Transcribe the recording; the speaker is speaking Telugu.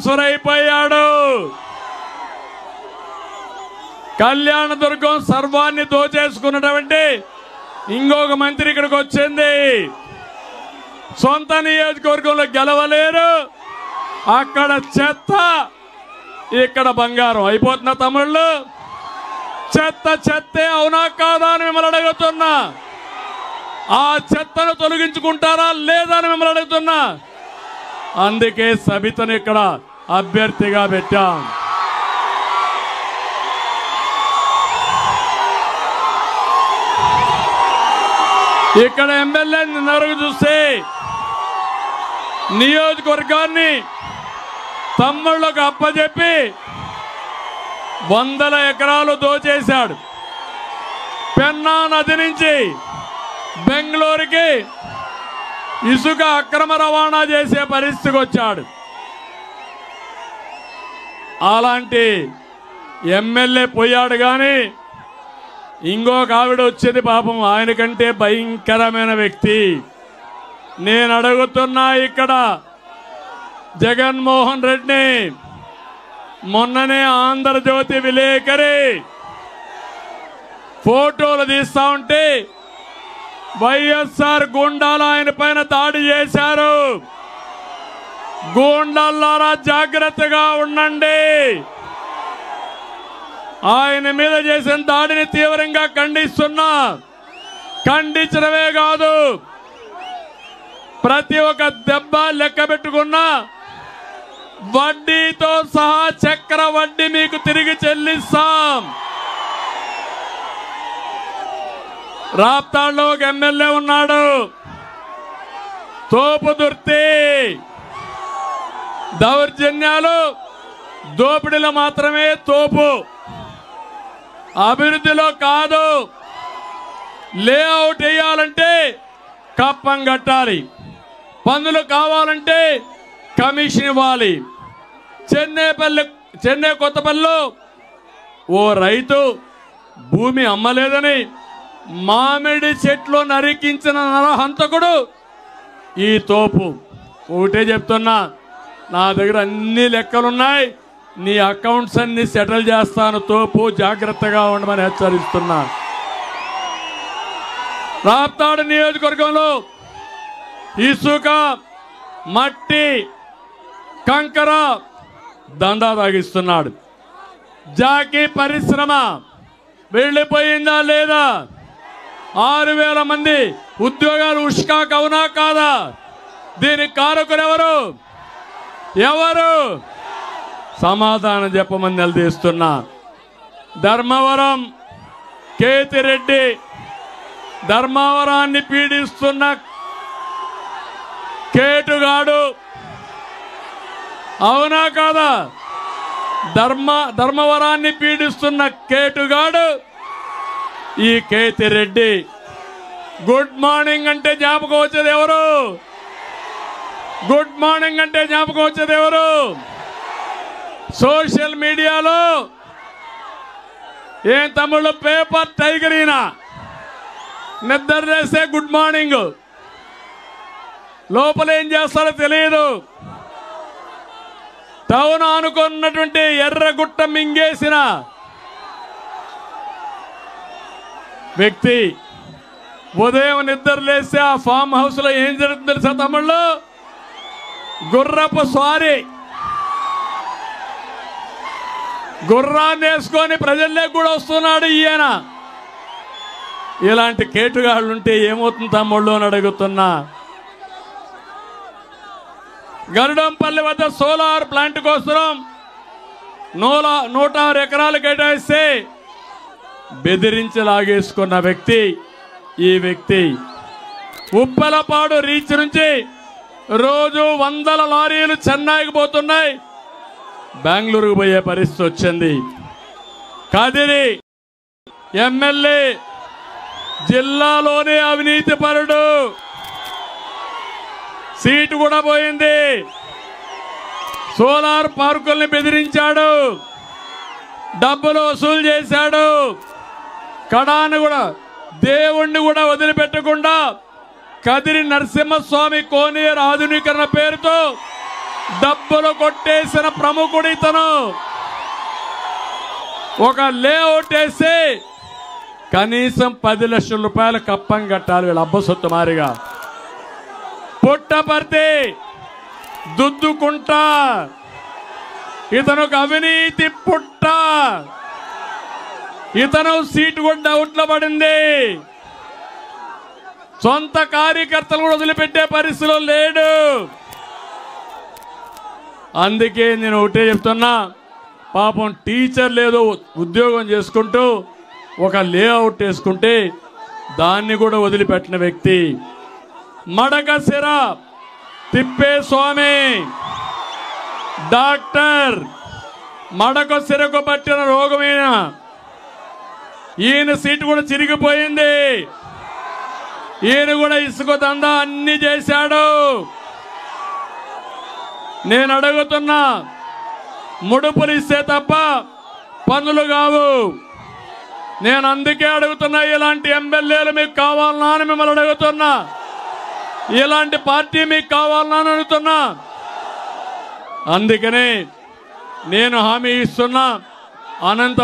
ట్రాన్స్ఫర్ అయిపోయాడు. కళ్యాణదుర్గం సర్వాన్ని దోచేసుకున్నటువంటి ఇంకొక మంత్రి ఇక్కడికి వచ్చింది. సొంత నియోజకవర్గంలో గెలవలేరు. అక్కడ చెత్త, ఇక్కడ బంగారం అయిపోతున్న తమిళ్ళు. చెత్త చెత్తే, అవునా కాదా అని మిమ్మల్ని అడుగుతున్నా. ఆ చెత్తను తొలగించుకుంటారా లేదా అని మిమ్మల్ని అడుగుతున్నా. అందుకే సబితను ఇక్కడ అభ్యర్థిగా పెట్టాం. ఇక్కడ ఎమ్మెల్యే నిన్నవరకు చూస్తే నియోజకవర్గాన్ని తమ్ముళ్లకు అప్పచెప్పి 100 ఎకరాలు దోచేశాడు. పెన్నా నది నుంచి బెంగళూరుకి ఇసుక అక్రమ రవాణా చేసే పరిస్థితికి వచ్చాడు. అలాంటి ఎమ్మెల్యే పోయాడు. కానీ ఇంకొక ఆవిడ వచ్చేది పాపం ఆయన కంటే భయంకరమైన వ్యక్తి. నేను అడుగుతున్నా, ఇక్కడ జగన్మోహన్ రెడ్డిని మొన్ననే ఆంధ్రజ్యోతి విలేకరి ఫోటోలు తీస్తా ఉంటే వైఎస్ఆర్ గూండాలు ఆయన పైన దాడి చేశారు. గూండాలారా జాగ్రత్తగా ఉండండి. ఆయన మీద చేసిన దాడిని తీవ్రంగా ఖండిస్తున్నా. ఖండించడమే కాదు, ప్రతి ఒక్క దెబ్బ లెక్క పెట్టుకున్నా వడ్డీతో సహా చక్ర వడ్డీ మీకు తిరిగి చెల్లిస్తాం. రాప్తాడులో ఒక ఎమ్మెల్యే ఉన్నాడు, తోపు దుర్తి. దౌర్జన్యాలు, దోపిడీలో మాత్రమే తోపు, అభివృద్ధిలో కాదు. లేఅవుట్ వేయాలంటే కప్పం కట్టాలి, పన్నులు కావాలంటే కమిషన్ ఇవ్వాలి. చెన్నై కొత్తపల్లిలో ఓ రైతు భూమి అమ్మలేదని మామిడి చెట్లు నరికించిన నరహంతకుడు ఈ తోపు. ఒకటే చెప్తున్నా, నా దగ్గర అన్ని లెక్కలున్నాయి, నీ అకౌంట్స్ అన్ని సెటిల్ చేస్తాను తోపు, జాగ్రత్తగా ఉండమని హెచ్చరిస్తున్నా. రాప్తాడు నియోజకవర్గంలో ఇసుక, మట్టి, కంకర దందా తాగిస్తున్నాడు. జాకీ పరిశ్రమ వెళ్ళిపోయిందా లేదా? 6,000 మంది ఉద్యోగాలు ఉష్కాకు, అవునా కాదా? దీనికి కారకులు ఎవరు? సమాధానం చెప్పమని నిలదీస్తున్నా. ధర్మవరం కేతిరెడ్డి, ధర్మవరాన్ని పీడిస్తున్న కేటుగాడు, అవునా కాదా? ధర్మవరాన్ని పీడిస్తున్న కేటుగాడు ఈ కేతిరెడ్డి. గుడ్ మార్నింగ్ అంటే జ్ఞాపకం వచ్చేది ఎవరు? గుడ్ మార్నింగ్ అంటే జ్ఞాపకం వచ్చేది ఎవరు? సోషల్ మీడియాలో ఏం తమ్ముళ్ళు, పేపర్ టైగర్ ఈయన. నిద్ర చేస్తే గుడ్ మార్నింగ్, లోపల ఏం చేస్తారో తెలియదు. టౌన్ అనుకున్నటువంటి ఎర్రగుట్ట మింగేసిన వ్యక్తి ఉదయం నిద్ర లేస్తే ఆ ఫామ్ హౌస్ లో ఏం జరుగుతుంది తెలుసా తమ్ముళ్ళు? గుర్రపు స్వారీ. గుర్రాన్ని వేసుకొని ప్రజల్లోకి కూడా వస్తున్నాడు ఈయన. ఇలాంటి కేటుగాళ్ళు ఉంటే ఏమవుతుంది తమ్ముళ్ళు అని అడుగుతున్నా. గరుడంపల్లి వద్ద సోలార్ ప్లాంట్ కోసం 106 ఎకరాలు కేటాయిస్తే బెదిరించి లాగేసుకున్న వ్యక్తి ఈ వ్యక్తి. ఉప్పలపాడు రీచ్ నుంచి రోజు 100 లారీలు చెన్నైకి పోతున్నాయి, బెంగళూరుకు పోయే పరిస్థితి వచ్చింది. కదిరి ఎమ్మెల్యే జిల్లాలోనే అవినీతి పరుడు, సీటు కూడా పోయింది. సోలార్ పార్కుల్ని బెదిరించాడు, డబ్బులు వసూలు చేశాడు. కడాను కూడా, దేవుణ్ణి కూడా వదిలిపెట్టకుండా కదిరి నరసింహస్వామి కోనేరు ఆధునీకరణ పేరుతో డబ్బులు కొట్టేసిన ప్రముఖుడు ఇతను. ఒక లేఅవుట్ వేసి కనీసం 10 లక్షల రూపాయల కప్పం కట్టాలి వీళ్ళ అబ్బసొత్తు మారిగా. పుట్టపర్తి దుద్దుకుంటా ఇతను ఒక అవినీతి పుట్ట. ఇతను సీటు కూడా డౌట్లో పడింది. సొంత కార్యకర్తలు కూడా వదిలిపెట్టే పరిస్థితిలో లేడు. అందుకే నేను ఒకటే చెప్తున్నా, పాపం టీచర్ లేదో ఉద్యోగం చేసుకుంటూ ఒక లేఅవుట్ వేసుకుంటే దాన్ని కూడా వదిలిపెట్టిన వ్యక్తి. మడకశిర తిప్పేస్వామి డాక్టర్, మడకశిరకు పట్టిన రోగమైన ఈయన సీటు కూడా చిరిగిపోయింది. ఈయన కూడా ఇసుక దందా అన్ని చేశాడు. నేను అడుగుతున్నా, ముడుపులు ఇస్తే తప్ప పనులు కావు. నేను అందుకే అడుగుతున్నా, ఇలాంటి ఎమ్మెల్యేలు మీకు కావాలన్నా అని మిమ్మల్ని అడుగుతున్నా. ఇలాంటి పార్టీ మీకు కావాలన్నా అని అడుగుతున్నా. అందుకనే నేను హామీ ఇస్తున్నా, అనంత